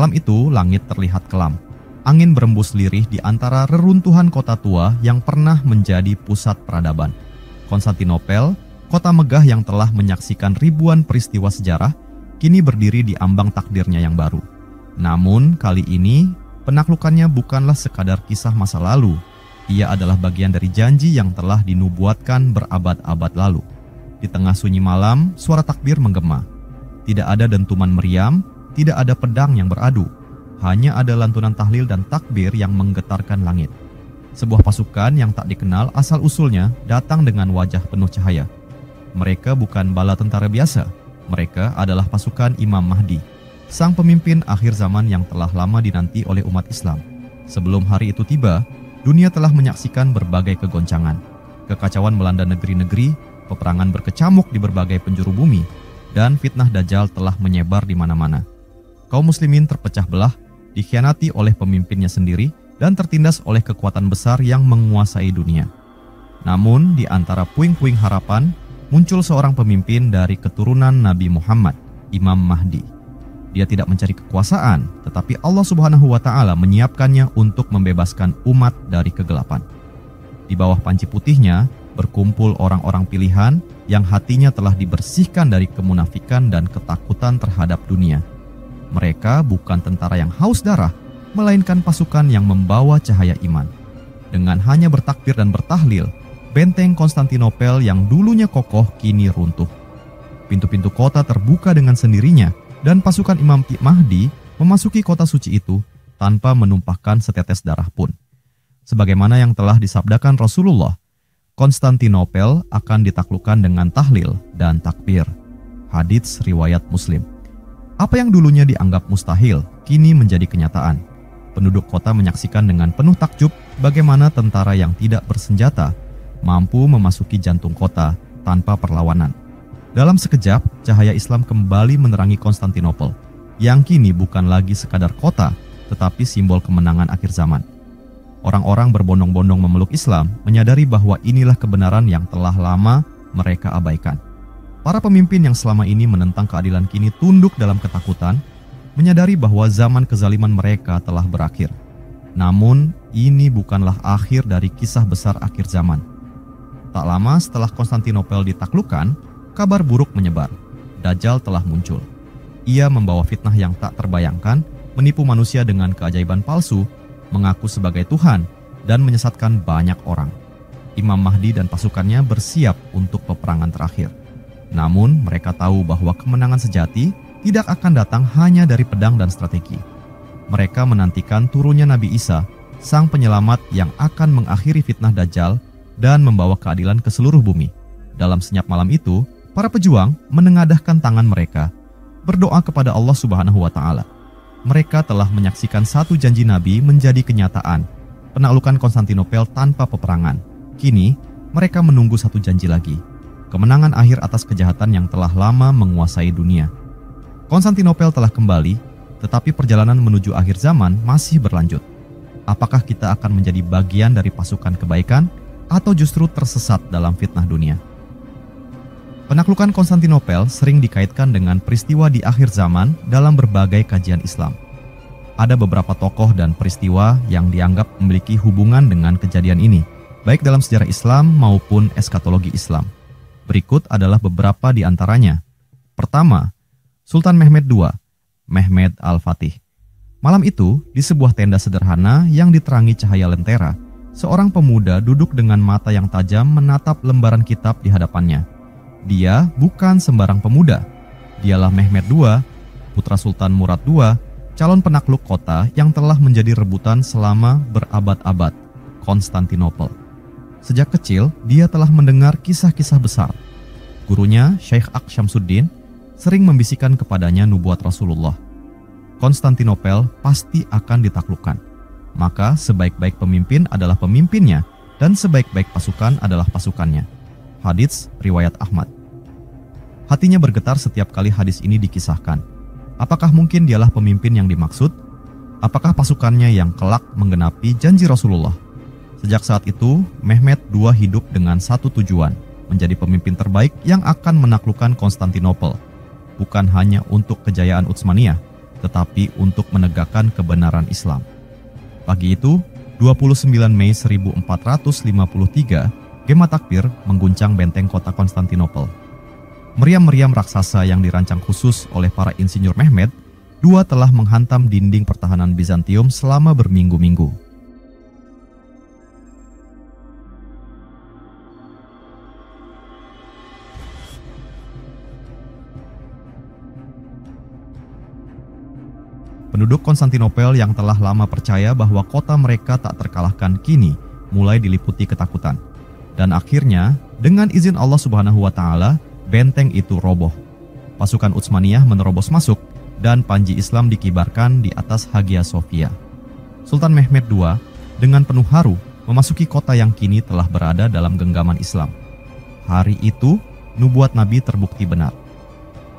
Malam itu langit terlihat kelam. Angin berembus lirih di antara reruntuhan kota tua yang pernah menjadi pusat peradaban. Konstantinopel, kota megah yang telah menyaksikan ribuan peristiwa sejarah, kini berdiri di ambang takdirnya yang baru. Namun kali ini penaklukannya bukanlah sekadar kisah masa lalu. Ia adalah bagian dari janji yang telah dinubuatkan berabad-abad lalu. Di tengah sunyi malam, suara takbir menggema. Tidak ada dentuman meriam, tidak ada pedang yang beradu. Hanya ada lantunan tahlil dan takbir yang menggetarkan langit. Sebuah pasukan yang tak dikenal asal-usulnya datang dengan wajah penuh cahaya. Mereka bukan bala tentara biasa. Mereka adalah pasukan Imam Mahdi, sang pemimpin akhir zaman yang telah lama dinanti oleh umat Islam. Sebelum hari itu tiba, dunia telah menyaksikan berbagai kegoncangan. Kekacauan melanda negeri-negeri, peperangan berkecamuk di berbagai penjuru bumi, dan fitnah Dajjal telah menyebar di mana-mana. Kaum muslimin terpecah belah, dikhianati oleh pemimpinnya sendiri, dan tertindas oleh kekuatan besar yang menguasai dunia. Namun, di antara puing-puing harapan, muncul seorang pemimpin dari keturunan Nabi Muhammad, Imam Mahdi. Dia tidak mencari kekuasaan, tetapi Allah Subhanahu wa Ta'ala menyiapkannya untuk membebaskan umat dari kegelapan. Di bawah panci putihnya berkumpul orang-orang pilihan yang hatinya telah dibersihkan dari kemunafikan dan ketakutan terhadap dunia. Mereka bukan tentara yang haus darah, melainkan pasukan yang membawa cahaya iman. Dengan hanya bertakbir dan bertahlil, benteng Konstantinopel yang dulunya kokoh kini runtuh. Pintu-pintu kota terbuka dengan sendirinya, dan pasukan Imam Mahdi memasuki kota suci itu tanpa menumpahkan setetes darah pun. Sebagaimana yang telah disabdakan Rasulullah, Konstantinopel akan ditaklukkan dengan tahlil dan takbir. Hadits riwayat Muslim. Apa yang dulunya dianggap mustahil, kini menjadi kenyataan. Penduduk kota menyaksikan dengan penuh takjub bagaimana tentara yang tidak bersenjata mampu memasuki jantung kota tanpa perlawanan. Dalam sekejap, cahaya Islam kembali menerangi Konstantinopel, yang kini bukan lagi sekadar kota, tetapi simbol kemenangan akhir zaman. Orang-orang berbondong-bondong memeluk Islam, menyadari bahwa inilah kebenaran yang telah lama mereka abaikan. Para pemimpin yang selama ini menentang keadilan kini tunduk dalam ketakutan, menyadari bahwa zaman kezaliman mereka telah berakhir. Namun, ini bukanlah akhir dari kisah besar akhir zaman. Tak lama setelah Konstantinopel ditaklukkan, kabar buruk menyebar. Dajjal telah muncul. Ia membawa fitnah yang tak terbayangkan, menipu manusia dengan keajaiban palsu, mengaku sebagai Tuhan, dan menyesatkan banyak orang. Imam Mahdi dan pasukannya bersiap untuk peperangan terakhir. Namun, mereka tahu bahwa kemenangan sejati tidak akan datang hanya dari pedang dan strategi. Mereka menantikan turunnya Nabi Isa, sang penyelamat yang akan mengakhiri fitnah Dajjal dan membawa keadilan ke seluruh bumi. Dalam senyap malam itu, para pejuang menengadahkan tangan mereka, berdoa kepada Allah Subhanahu wa Ta'ala. Mereka telah menyaksikan satu janji Nabi menjadi kenyataan, penaklukan Konstantinopel tanpa peperangan. Kini, mereka menunggu satu janji lagi, kemenangan akhir atas kejahatan yang telah lama menguasai dunia. Konstantinopel telah kembali, tetapi perjalanan menuju akhir zaman masih berlanjut. Apakah kita akan menjadi bagian dari pasukan kebaikan, atau justru tersesat dalam fitnah dunia? Penaklukan Konstantinopel sering dikaitkan dengan peristiwa di akhir zaman dalam berbagai kajian Islam. Ada beberapa tokoh dan peristiwa yang dianggap memiliki hubungan dengan kejadian ini, baik dalam sejarah Islam maupun eskatologi Islam. Berikut adalah beberapa di antaranya. Pertama, Sultan Mehmed II, Mehmed Al-Fatih. Malam itu, di sebuah tenda sederhana yang diterangi cahaya lentera, seorang pemuda duduk dengan mata yang tajam menatap lembaran kitab di hadapannya. Dia bukan sembarang pemuda. Dialah Mehmed II, putra Sultan Murad II, calon penakluk kota yang telah menjadi rebutan selama berabad-abad, Konstantinopel. Sejak kecil, dia telah mendengar kisah-kisah besar. Gurunya, Syekh Aqs Syamsuddin, sering membisikkan kepadanya nubuat Rasulullah. Konstantinopel pasti akan ditaklukkan. Maka sebaik-baik pemimpin adalah pemimpinnya, dan sebaik-baik pasukan adalah pasukannya. Hadits riwayat Ahmad. Hatinya bergetar setiap kali hadis ini dikisahkan. Apakah mungkin dialah pemimpin yang dimaksud? Apakah pasukannya yang kelak menggenapi janji Rasulullah? Sejak saat itu, Mehmed II hidup dengan satu tujuan, menjadi pemimpin terbaik yang akan menaklukkan Konstantinopel. Bukan hanya untuk kejayaan Utsmaniyah, tetapi untuk menegakkan kebenaran Islam. Pagi itu, 29 Mei 1453, gema takbir mengguncang benteng kota Konstantinopel. Meriam-meriam raksasa yang dirancang khusus oleh para insinyur Mehmed II telah menghantam dinding pertahanan Bizantium selama berminggu-minggu. Penduduk Konstantinopel yang telah lama percaya bahwa kota mereka tak terkalahkan kini mulai diliputi ketakutan. Dan akhirnya, dengan izin Allah Subhanahu wa Ta'ala, benteng itu roboh. Pasukan Utsmaniyah menerobos masuk dan panji Islam dikibarkan di atas Hagia Sophia. Sultan Mehmed II dengan penuh haru memasuki kota yang kini telah berada dalam genggaman Islam. Hari itu, nubuat Nabi terbukti benar.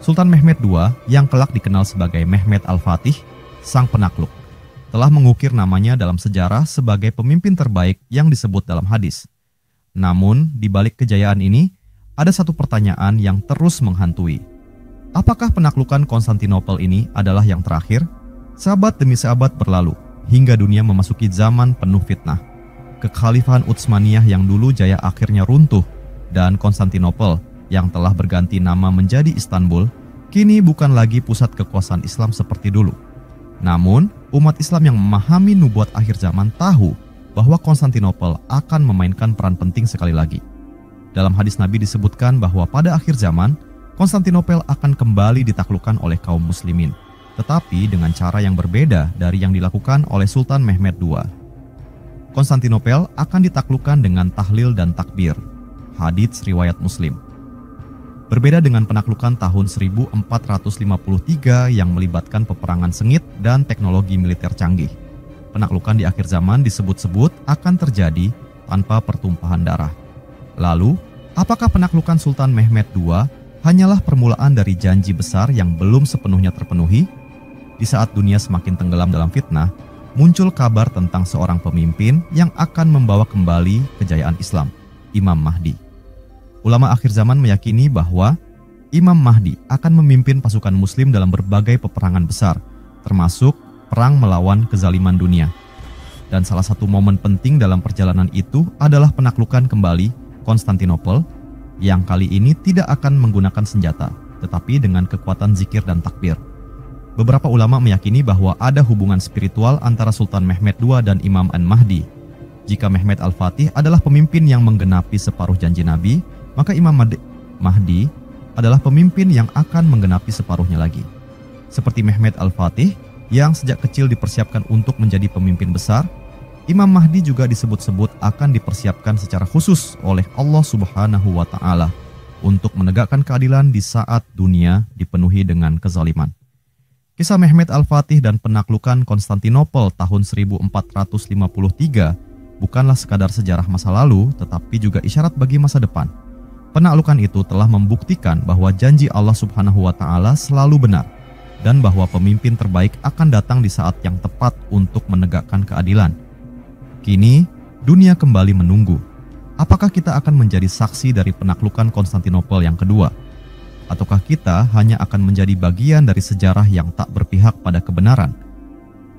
Sultan Mehmed II yang kelak dikenal sebagai Mehmed Al-Fatih, sang penakluk, telah mengukir namanya dalam sejarah sebagai pemimpin terbaik yang disebut dalam hadis. Namun, di balik kejayaan ini, ada satu pertanyaan yang terus menghantui. Apakah penaklukan Konstantinopel ini adalah yang terakhir? Seabad demi seabad berlalu, hingga dunia memasuki zaman penuh fitnah. Kekhalifahan Utsmaniyah yang dulu jaya akhirnya runtuh, dan Konstantinopel yang telah berganti nama menjadi Istanbul, kini bukan lagi pusat kekuasaan Islam seperti dulu. Namun, umat Islam yang memahami nubuat akhir zaman tahu bahwa Konstantinopel akan memainkan peran penting sekali lagi. Dalam hadis Nabi disebutkan bahwa pada akhir zaman, Konstantinopel akan kembali ditaklukkan oleh kaum muslimin, tetapi dengan cara yang berbeda dari yang dilakukan oleh Sultan Mehmed II. Konstantinopel akan ditaklukkan dengan tahlil dan takbir. Hadits riwayat Muslim. Berbeda dengan penaklukan tahun 1453 yang melibatkan peperangan sengit dan teknologi militer canggih. Penaklukan di akhir zaman disebut-sebut akan terjadi tanpa pertumpahan darah. Lalu, apakah penaklukan Sultan Mehmed II hanyalah permulaan dari janji besar yang belum sepenuhnya terpenuhi? Di saat dunia semakin tenggelam dalam fitnah, muncul kabar tentang seorang pemimpin yang akan membawa kembali kejayaan Islam, Imam Mahdi. Ulama akhir zaman meyakini bahwa Imam Mahdi akan memimpin pasukan muslim dalam berbagai peperangan besar, termasuk perang melawan kezaliman dunia. Dan salah satu momen penting dalam perjalanan itu adalah penaklukan kembali Konstantinopel, yang kali ini tidak akan menggunakan senjata, tetapi dengan kekuatan zikir dan takbir. Beberapa ulama meyakini bahwa ada hubungan spiritual antara Sultan Mehmed II dan Imam An-Mahdi. Jika Mehmed Al-Fatih adalah pemimpin yang menggenapi separuh janji Nabi, maka Imam Mahdi adalah pemimpin yang akan menggenapi separuhnya lagi. Seperti Mehmed Al-Fatih yang sejak kecil dipersiapkan untuk menjadi pemimpin besar, Imam Mahdi juga disebut-sebut akan dipersiapkan secara khusus oleh Allah Subhanahu wa Ta'ala untuk menegakkan keadilan di saat dunia dipenuhi dengan kezaliman. Kisah Mehmed Al-Fatih dan penaklukan Konstantinopel tahun 1453 bukanlah sekadar sejarah masa lalu, tetapi juga isyarat bagi masa depan. Penaklukan itu telah membuktikan bahwa janji Allah Subhanahu wa Ta'ala selalu benar, dan bahwa pemimpin terbaik akan datang di saat yang tepat untuk menegakkan keadilan. Kini, dunia kembali menunggu. Apakah kita akan menjadi saksi dari penaklukan Konstantinopel yang kedua? Ataukah kita hanya akan menjadi bagian dari sejarah yang tak berpihak pada kebenaran?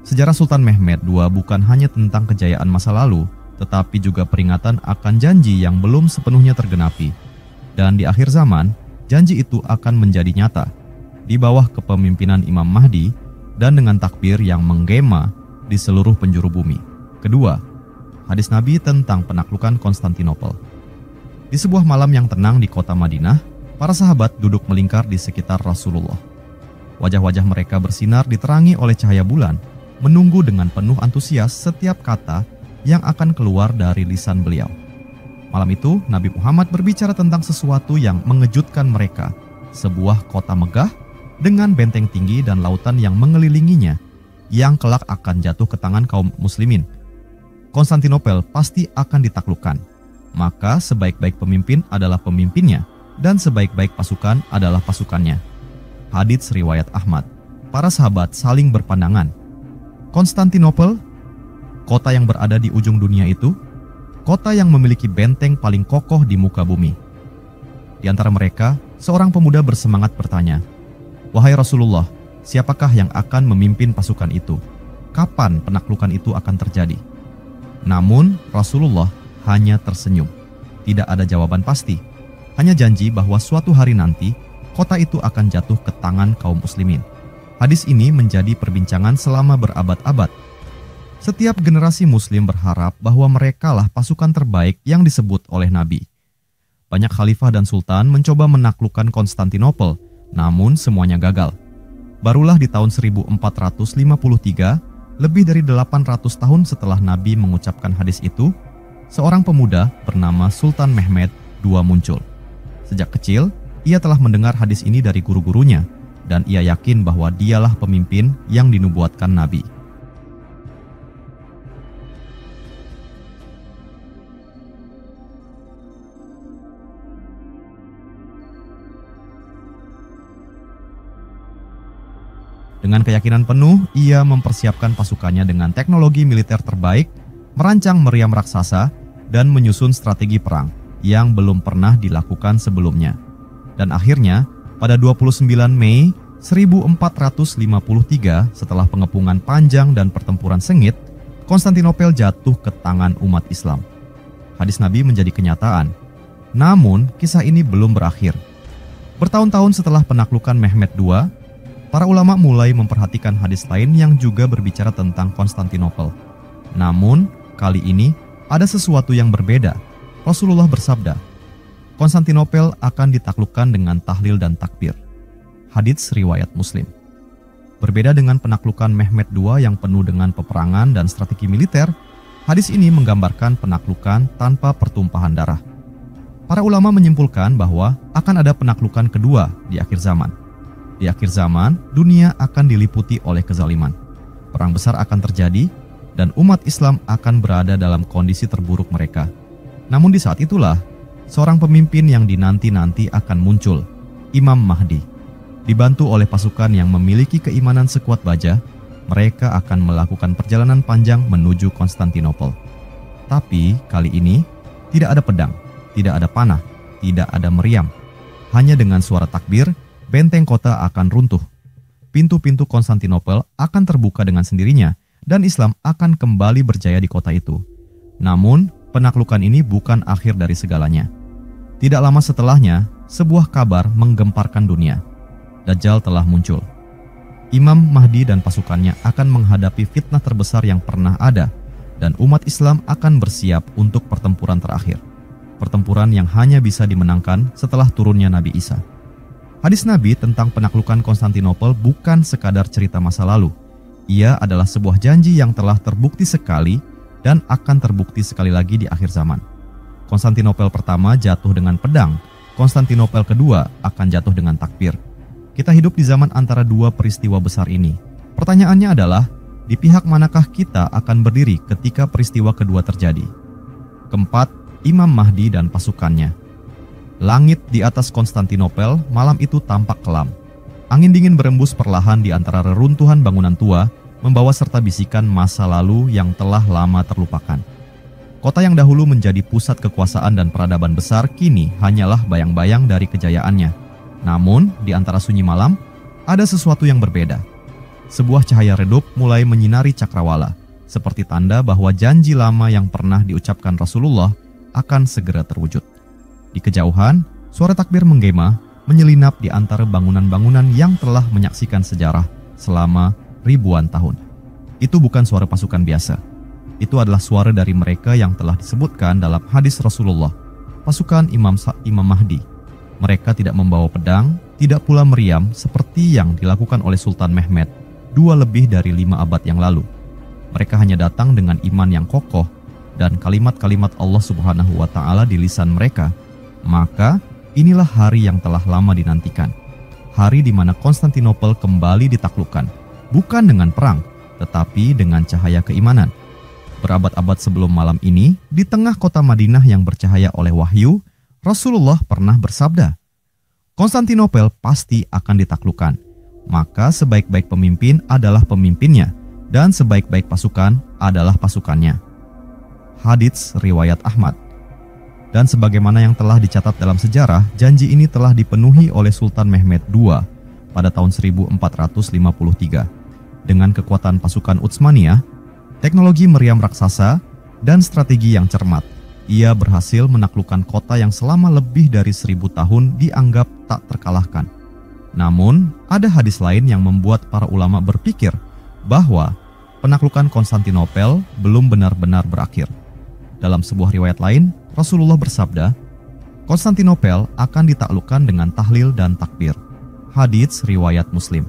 Sejarah Sultan Mehmed II bukan hanya tentang kejayaan masa lalu, tetapi juga peringatan akan janji yang belum sepenuhnya tergenapi. Dan di akhir zaman, janji itu akan menjadi nyata di bawah kepemimpinan Imam Mahdi dan dengan takbir yang menggema di seluruh penjuru bumi. Kedua, hadis Nabi tentang penaklukan Konstantinopel. Di sebuah malam yang tenang di kota Madinah, para sahabat duduk melingkar di sekitar Rasulullah. Wajah-wajah mereka bersinar diterangi oleh cahaya bulan, menunggu dengan penuh antusias setiap kata yang akan keluar dari lisan beliau. Malam itu, Nabi Muhammad berbicara tentang sesuatu yang mengejutkan mereka, sebuah kota megah dengan benteng tinggi dan lautan yang mengelilinginya, yang kelak akan jatuh ke tangan kaum muslimin. Konstantinopel pasti akan ditaklukkan, maka sebaik-baik pemimpin adalah pemimpinnya, dan sebaik-baik pasukan adalah pasukannya. Hadits riwayat Ahmad. Para sahabat saling berpandangan. Konstantinopel, kota yang berada di ujung dunia itu, kota yang memiliki benteng paling kokoh di muka bumi. Di antara mereka, seorang pemuda bersemangat bertanya, "Wahai Rasulullah, siapakah yang akan memimpin pasukan itu? Kapan penaklukan itu akan terjadi? Namun Rasulullah hanya tersenyum. Tidak ada jawaban pasti. Hanya janji bahwa suatu hari nanti kota itu akan jatuh ke tangan kaum muslimin. Hadis ini menjadi perbincangan selama berabad-abad. Setiap generasi muslim berharap bahwa merekalah pasukan terbaik yang disebut oleh Nabi. Banyak khalifah dan sultan mencoba menaklukkan Konstantinopel, namun semuanya gagal. Barulah di tahun 1453, lebih dari 800 tahun setelah Nabi mengucapkan hadis itu, seorang pemuda bernama Sultan Mehmed II muncul. Sejak kecil, ia telah mendengar hadis ini dari guru-gurunya, dan ia yakin bahwa dialah pemimpin yang dinubuatkan Nabi. Dengan keyakinan penuh, ia mempersiapkan pasukannya dengan teknologi militer terbaik, merancang meriam raksasa, dan menyusun strategi perang yang belum pernah dilakukan sebelumnya. Dan akhirnya, pada 29 Mei 1453, setelah pengepungan panjang dan pertempuran sengit, Konstantinopel jatuh ke tangan umat Islam. Hadis Nabi menjadi kenyataan. Namun, kisah ini belum berakhir. Bertahun-tahun setelah penaklukan Mehmed II, para ulama mulai memperhatikan hadis lain yang juga berbicara tentang Konstantinopel. Namun, kali ini ada sesuatu yang berbeda. Rasulullah bersabda, Konstantinopel akan ditaklukkan dengan tahlil dan takbir. Hadits riwayat Muslim. Berbeda dengan penaklukan Mehmed II yang penuh dengan peperangan dan strategi militer, hadis ini menggambarkan penaklukan tanpa pertumpahan darah. Para ulama menyimpulkan bahwa akan ada penaklukan kedua di akhir zaman. Di akhir zaman, dunia akan diliputi oleh kezaliman. Perang besar akan terjadi, dan umat Islam akan berada dalam kondisi terburuk mereka. Namun di saat itulah, seorang pemimpin yang dinanti-nanti akan muncul, Imam Mahdi. Dibantu oleh pasukan yang memiliki keimanan sekuat baja, mereka akan melakukan perjalanan panjang menuju Konstantinopel. Tapi kali ini, tidak ada pedang, tidak ada panah, tidak ada meriam. Hanya dengan suara takbir, benteng kota akan runtuh. Pintu-pintu Konstantinopel akan terbuka dengan sendirinya dan Islam akan kembali berjaya di kota itu. Namun, penaklukan ini bukan akhir dari segalanya. Tidak lama setelahnya, sebuah kabar menggemparkan dunia. Dajjal telah muncul. Imam Mahdi dan pasukannya akan menghadapi fitnah terbesar yang pernah ada dan umat Islam akan bersiap untuk pertempuran terakhir. Pertempuran yang hanya bisa dimenangkan setelah turunnya Nabi Isa. Hadis Nabi tentang penaklukan Konstantinopel bukan sekadar cerita masa lalu. Ia adalah sebuah janji yang telah terbukti sekali dan akan terbukti sekali lagi di akhir zaman. Konstantinopel pertama jatuh dengan pedang, Konstantinopel kedua akan jatuh dengan takbir. Kita hidup di zaman antara dua peristiwa besar ini. Pertanyaannya adalah, di pihak manakah kita akan berdiri ketika peristiwa kedua terjadi? Keempat, Imam Mahdi dan pasukannya. Langit di atas Konstantinopel malam itu tampak kelam. Angin dingin berembus perlahan di antara reruntuhan bangunan tua, membawa serta bisikan masa lalu yang telah lama terlupakan. Kota yang dahulu menjadi pusat kekuasaan dan peradaban besar kini hanyalah bayang-bayang dari kejayaannya. Namun, di antara sunyi malam, ada sesuatu yang berbeda. Sebuah cahaya redup mulai menyinari cakrawala, seperti tanda bahwa janji lama yang pernah diucapkan Rasulullah akan segera terwujud. Di kejauhan, suara takbir menggema menyelinap di antara bangunan-bangunan yang telah menyaksikan sejarah selama ribuan tahun. Itu bukan suara pasukan biasa. Itu adalah suara dari mereka yang telah disebutkan dalam hadis Rasulullah, pasukan Imam Mahdi. Mereka tidak membawa pedang, tidak pula meriam seperti yang dilakukan oleh Sultan Mehmed lebih dari 5 abad yang lalu. Mereka hanya datang dengan iman yang kokoh dan kalimat-kalimat Allah Subhanahu wa Ta'ala di lisan mereka. Maka inilah hari yang telah lama dinantikan. Hari di mana Konstantinopel kembali ditaklukkan, bukan dengan perang, tetapi dengan cahaya keimanan. Berabad-abad sebelum malam ini, di tengah kota Madinah yang bercahaya oleh wahyu, Rasulullah pernah bersabda, Konstantinopel pasti akan ditaklukkan. Maka sebaik-baik pemimpin adalah pemimpinnya, dan sebaik-baik pasukan adalah pasukannya. Hadits riwayat Ahmad. Dan sebagaimana yang telah dicatat dalam sejarah, janji ini telah dipenuhi oleh Sultan Mehmed II pada tahun 1453. Dengan kekuatan pasukan Utsmaniyah, teknologi meriam raksasa, dan strategi yang cermat, ia berhasil menaklukkan kota yang selama lebih dari 1000 tahun dianggap tak terkalahkan. Namun, ada hadis lain yang membuat para ulama berpikir bahwa penaklukan Konstantinopel belum benar-benar berakhir. Dalam sebuah riwayat lain, Rasulullah bersabda, Konstantinopel akan ditaklukkan dengan tahlil dan takbir. Hadits riwayat Muslim.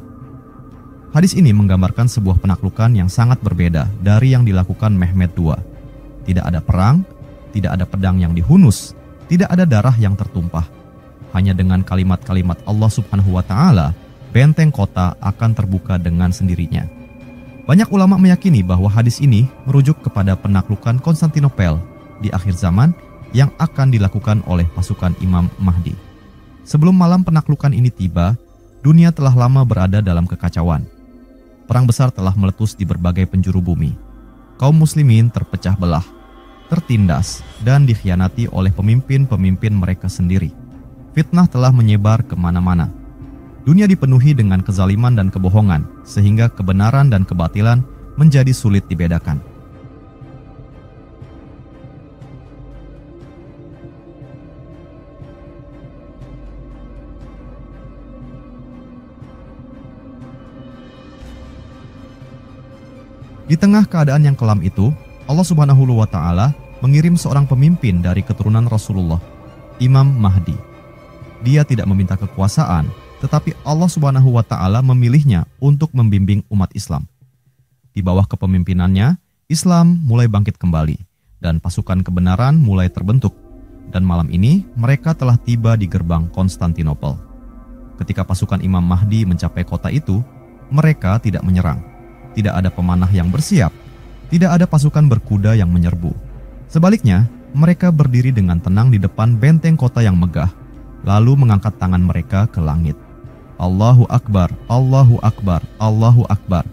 Hadis ini menggambarkan sebuah penaklukan yang sangat berbeda dari yang dilakukan Mehmed II. Tidak ada perang, tidak ada pedang yang dihunus, tidak ada darah yang tertumpah. Hanya dengan kalimat-kalimat Allah Subhanahu wa Ta'ala, benteng kota akan terbuka dengan sendirinya. Banyak ulama meyakini bahwa hadis ini merujuk kepada penaklukan Konstantinopel di akhir zaman yang akan dilakukan oleh pasukan Imam Mahdi. Sebelum malam penaklukan ini tiba, dunia telah lama berada dalam kekacauan. Perang besar telah meletus di berbagai penjuru bumi. Kaum muslimin terpecah belah, tertindas, dan dikhianati oleh pemimpin-pemimpin mereka sendiri. Fitnah telah menyebar kemana-mana. Dunia dipenuhi dengan kezaliman dan kebohongan, sehingga kebenaran dan kebatilan menjadi sulit dibedakan. Di tengah keadaan yang kelam itu, Allah Subhanahu wa Ta'ala mengirim seorang pemimpin dari keturunan Rasulullah, Imam Mahdi. Dia tidak meminta kekuasaan, tetapi Allah Subhanahu wa Ta'ala memilihnya untuk membimbing umat Islam. Di bawah kepemimpinannya, Islam mulai bangkit kembali dan pasukan kebenaran mulai terbentuk. Dan malam ini mereka telah tiba di gerbang Konstantinopel. Ketika pasukan Imam Mahdi mencapai kota itu, mereka tidak menyerang. Tidak ada pemanah yang bersiap, tidak ada pasukan berkuda yang menyerbu. Sebaliknya, mereka berdiri dengan tenang di depan benteng kota yang megah, lalu mengangkat tangan mereka ke langit. Allahu Akbar, Allahu Akbar, Allahu Akbar.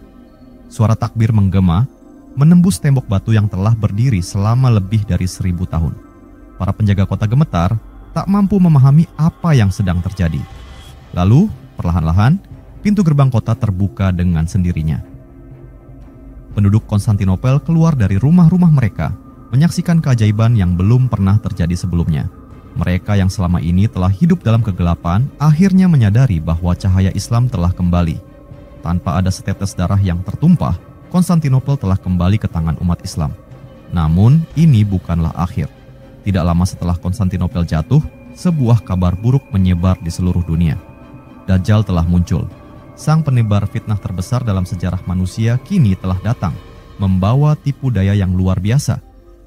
Suara takbir menggema, menembus tembok batu yang telah berdiri selama lebih dari 1000 tahun. Para penjaga kota gemetar, tak mampu memahami apa yang sedang terjadi. Lalu, perlahan-lahan, pintu gerbang kota terbuka dengan sendirinya. Penduduk Konstantinopel keluar dari rumah-rumah mereka, menyaksikan keajaiban yang belum pernah terjadi sebelumnya. Mereka yang selama ini telah hidup dalam kegelapan, akhirnya menyadari bahwa cahaya Islam telah kembali. Tanpa ada setetes darah yang tertumpah, Konstantinopel telah kembali ke tangan umat Islam. Namun, ini bukanlah akhir. Tidak lama setelah Konstantinopel jatuh, sebuah kabar buruk menyebar di seluruh dunia. Dajjal telah muncul. Sang penebar fitnah terbesar dalam sejarah manusia kini telah datang, membawa tipu daya yang luar biasa.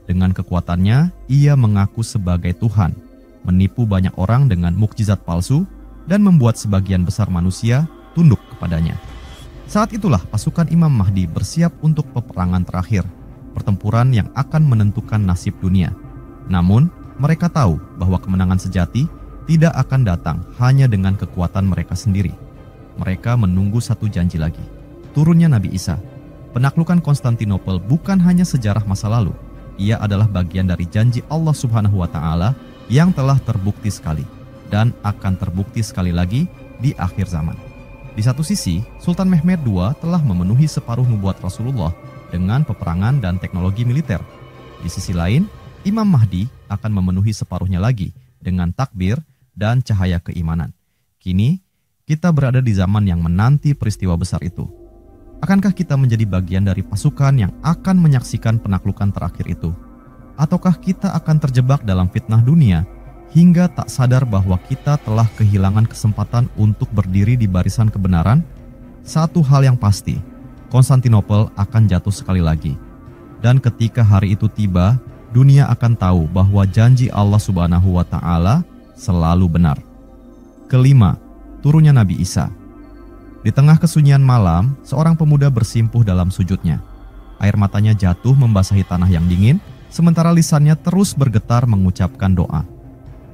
Dengan kekuatannya, ia mengaku sebagai Tuhan, menipu banyak orang dengan mukjizat palsu, dan membuat sebagian besar manusia tunduk kepadanya. Saat itulah pasukan Imam Mahdi bersiap untuk peperangan terakhir, pertempuran yang akan menentukan nasib dunia. Namun, mereka tahu bahwa kemenangan sejati tidak akan datang hanya dengan kekuatan mereka sendiri. Mereka menunggu satu janji lagi, turunnya Nabi Isa. Penaklukan Konstantinopel bukan hanya sejarah masa lalu, ia adalah bagian dari janji Allah Subhanahu wa Ta'ala yang telah terbukti sekali dan akan terbukti sekali lagi di akhir zaman. Di satu sisi, Sultan Mehmed II telah memenuhi separuh nubuat Rasulullah dengan peperangan dan teknologi militer. Di sisi lain, Imam Mahdi akan memenuhi separuhnya lagi dengan takbir dan cahaya keimanan. Kini, kita berada di zaman yang menanti peristiwa besar itu. Akankah kita menjadi bagian dari pasukan yang akan menyaksikan penaklukan terakhir itu? Ataukah kita akan terjebak dalam fitnah dunia hingga tak sadar bahwa kita telah kehilangan kesempatan untuk berdiri di barisan kebenaran? Satu hal yang pasti, Konstantinopel akan jatuh sekali lagi. Dan ketika hari itu tiba, dunia akan tahu bahwa janji Allah Subhanahu wa Ta'ala selalu benar. Kelima, turunnya Nabi Isa. Di tengah kesunyian malam, seorang pemuda bersimpuh dalam sujudnya. Air matanya jatuh membasahi tanah yang dingin, sementara lisannya terus bergetar mengucapkan doa.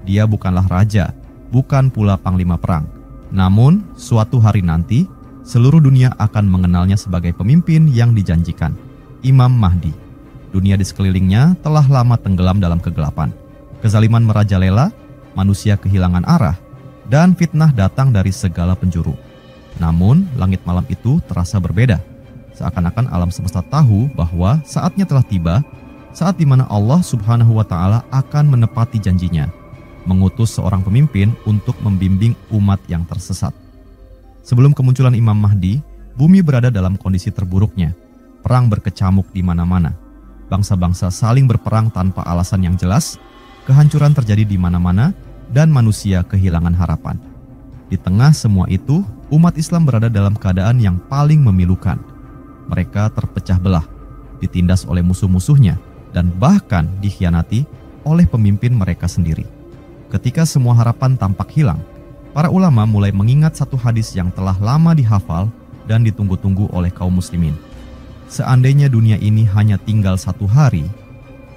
Dia bukanlah raja, bukan pula panglima perang. Namun, suatu hari nanti, seluruh dunia akan mengenalnya sebagai pemimpin yang dijanjikan, Imam Mahdi. Dunia di sekelilingnya telah lama tenggelam dalam kegelapan. Kezaliman merajalela, manusia kehilangan arah, dan fitnah datang dari segala penjuru. Namun, langit malam itu terasa berbeda. Seakan-akan alam semesta tahu bahwa saatnya telah tiba, saat di mana Allah Subhanahu wa Ta'ala akan menepati janjinya, mengutus seorang pemimpin untuk membimbing umat yang tersesat. Sebelum kemunculan Imam Mahdi, bumi berada dalam kondisi terburuknya. Perang berkecamuk di mana-mana. Bangsa-bangsa saling berperang tanpa alasan yang jelas, kehancuran terjadi di mana-mana, dan manusia kehilangan harapan. Di tengah semua itu, umat Islam berada dalam keadaan yang paling memilukan. Mereka terpecah belah, ditindas oleh musuh-musuhnya, dan bahkan dikhianati oleh pemimpin mereka sendiri. Ketika semua harapan tampak hilang, para ulama mulai mengingat satu hadis yang telah lama dihafal dan ditunggu-tunggu oleh kaum muslimin. Seandainya dunia ini hanya tinggal 1 hari,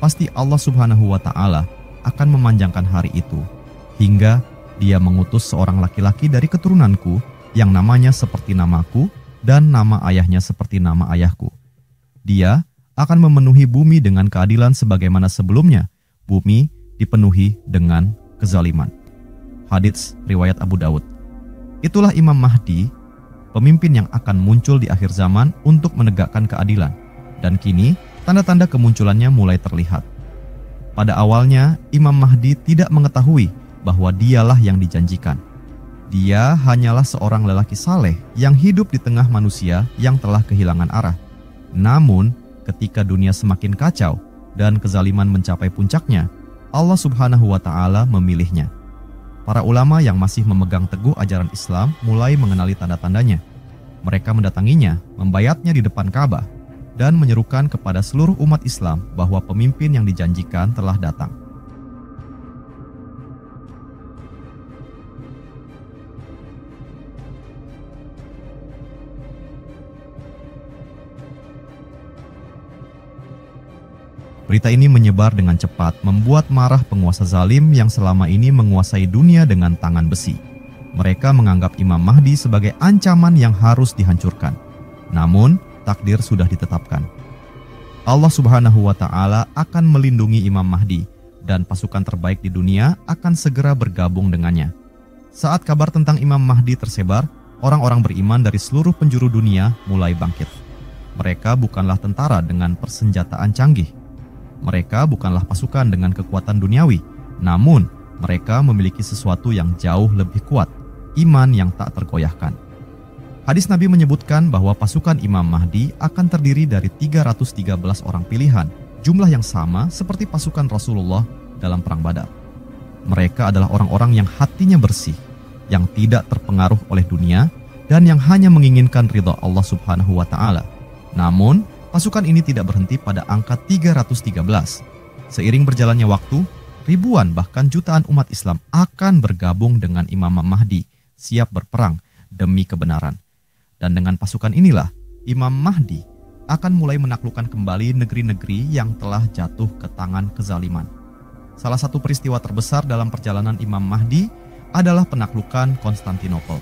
pasti Allah Subhanahu wa Ta'ala akan memanjangkan hari itu, hingga Dia mengutus seorang laki-laki dari keturunanku yang namanya seperti namaku dan nama ayahnya seperti nama ayahku. Dia akan memenuhi bumi dengan keadilan sebagaimana sebelumnya bumi dipenuhi dengan kezaliman. Hadits riwayat Abu Daud. Itulah Imam Mahdi, pemimpin yang akan muncul di akhir zaman untuk menegakkan keadilan. Dan kini tanda-tanda kemunculannya mulai terlihat. Pada awalnya Imam Mahdi tidak mengetahui bahwa dialah yang dijanjikan. Dia hanyalah seorang lelaki saleh yang hidup di tengah manusia yang telah kehilangan arah. Namun, ketika dunia semakin kacau dan kezaliman mencapai puncaknya, Allah Subhanahu wa Ta'ala memilihnya. Para ulama yang masih memegang teguh ajaran Islam mulai mengenali tanda-tandanya. Mereka mendatanginya, membayatnya di depan Ka'bah, dan menyerukan kepada seluruh umat Islam bahwa pemimpin yang dijanjikan telah datang. Berita ini menyebar dengan cepat, membuat marah penguasa zalim yang selama ini menguasai dunia dengan tangan besi. Mereka menganggap Imam Mahdi sebagai ancaman yang harus dihancurkan. Namun, takdir sudah ditetapkan. Allah Subhanahu wa Ta'ala akan melindungi Imam Mahdi, dan pasukan terbaik di dunia akan segera bergabung dengannya. Saat kabar tentang Imam Mahdi tersebar, orang-orang beriman dari seluruh penjuru dunia mulai bangkit. Mereka bukanlah tentara dengan persenjataan canggih. Mereka bukanlah pasukan dengan kekuatan duniawi, namun mereka memiliki sesuatu yang jauh lebih kuat, iman yang tak tergoyahkan. Hadis Nabi menyebutkan bahwa pasukan Imam Mahdi akan terdiri dari 313 orang pilihan, jumlah yang sama seperti pasukan Rasulullah dalam Perang Badar. Mereka adalah orang-orang yang hatinya bersih, yang tidak terpengaruh oleh dunia, dan yang hanya menginginkan ridha Allah Subhanahu wa Ta'ala. Namun, pasukan ini tidak berhenti pada angka 313. Seiring berjalannya waktu, ribuan bahkan jutaan umat Islam akan bergabung dengan Imam Mahdi, siap berperang demi kebenaran. Dan dengan pasukan inilah, Imam Mahdi akan mulai menaklukkan kembali negeri-negeri yang telah jatuh ke tangan kezaliman. Salah satu peristiwa terbesar dalam perjalanan Imam Mahdi adalah penaklukan Konstantinopel.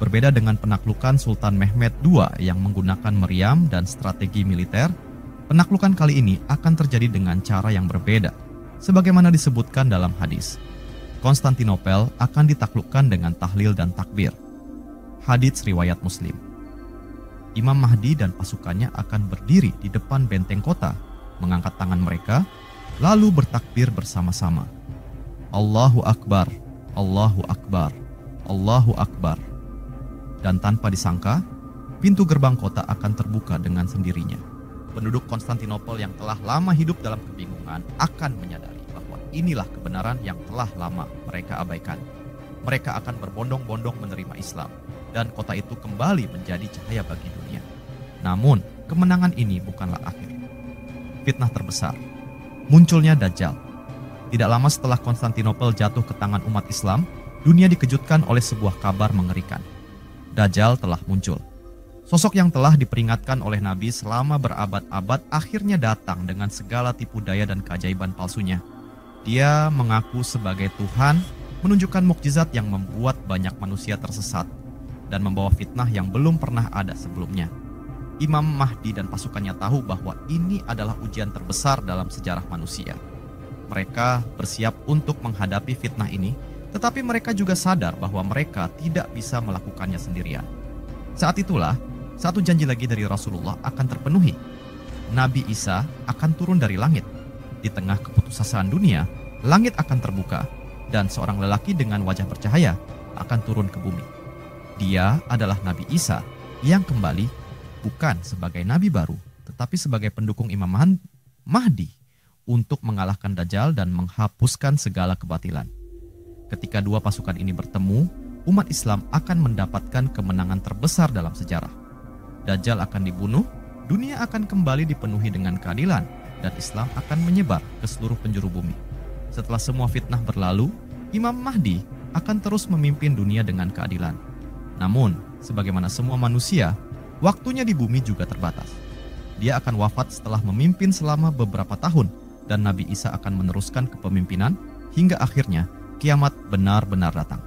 Berbeda dengan penaklukan Sultan Mehmed II yang menggunakan meriam dan strategi militer, penaklukan kali ini akan terjadi dengan cara yang berbeda, sebagaimana disebutkan dalam hadis. Konstantinopel akan ditaklukkan dengan tahlil dan takbir. Hadits riwayat Muslim. Imam Mahdi dan pasukannya akan berdiri di depan benteng kota, mengangkat tangan mereka, lalu bertakbir bersama-sama. Allahu Akbar, Allahu Akbar, Allahu Akbar. Dan tanpa disangka, pintu gerbang kota akan terbuka dengan sendirinya. Penduduk Konstantinopel yang telah lama hidup dalam kebingungan akan menyadari bahwa inilah kebenaran yang telah lama mereka abaikan. Mereka akan berbondong-bondong menerima Islam, dan kota itu kembali menjadi cahaya bagi dunia. Namun, kemenangan ini bukanlah akhir. Fitnah terbesar, munculnya Dajjal. Tidak lama setelah Konstantinopel jatuh ke tangan umat Islam, dunia dikejutkan oleh sebuah kabar mengerikan. Dajjal telah muncul. Sosok yang telah diperingatkan oleh Nabi selama berabad-abad akhirnya datang dengan segala tipu daya dan keajaiban palsunya. Dia mengaku sebagai Tuhan, menunjukkan mukjizat yang membuat banyak manusia tersesat, dan membawa fitnah yang belum pernah ada sebelumnya. Imam Mahdi dan pasukannya tahu bahwa ini adalah ujian terbesar dalam sejarah manusia. Mereka bersiap untuk menghadapi fitnah ini, tetapi mereka juga sadar bahwa mereka tidak bisa melakukannya sendirian. Saat itulah, satu janji lagi dari Rasulullah akan terpenuhi. Nabi Isa akan turun dari langit. Di tengah keputusasaan dunia, langit akan terbuka, dan seorang lelaki dengan wajah bercahaya akan turun ke bumi. Dia adalah Nabi Isa yang kembali bukan sebagai nabi baru, tetapi sebagai pendukung Imam Mahdi untuk mengalahkan Dajjal dan menghapuskan segala kebatilan. Ketika dua pasukan ini bertemu, umat Islam akan mendapatkan kemenangan terbesar dalam sejarah. Dajjal akan dibunuh, dunia akan kembali dipenuhi dengan keadilan, dan Islam akan menyebar ke seluruh penjuru bumi. Setelah semua fitnah berlalu, Imam Mahdi akan terus memimpin dunia dengan keadilan. Namun, sebagaimana semua manusia, waktunya di bumi juga terbatas. Dia akan wafat setelah memimpin selama beberapa tahun, dan Nabi Isa akan meneruskan kepemimpinan hingga akhirnya kiamat benar-benar datang.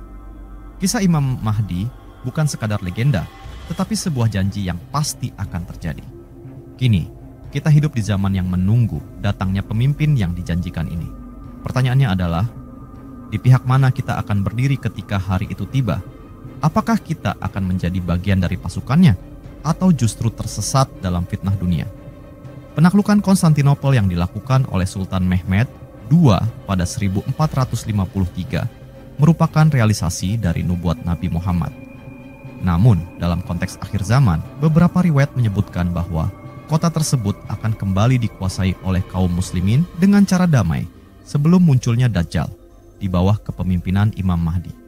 Kisah Imam Mahdi bukan sekadar legenda, tetapi sebuah janji yang pasti akan terjadi. Kini, kita hidup di zaman yang menunggu datangnya pemimpin yang dijanjikan ini. Pertanyaannya adalah, di pihak mana kita akan berdiri ketika hari itu tiba? Apakah kita akan menjadi bagian dari pasukannya, atau justru tersesat dalam fitnah dunia? Penaklukan Konstantinopel yang dilakukan oleh Sultan Mehmed II pada 1453 merupakan realisasi dari nubuat Nabi Muhammad. Namun, dalam konteks akhir zaman, beberapa riwayat menyebutkan bahwa kota tersebut akan kembali dikuasai oleh kaum muslimin dengan cara damai sebelum munculnya Dajjal di bawah kepemimpinan Imam Mahdi.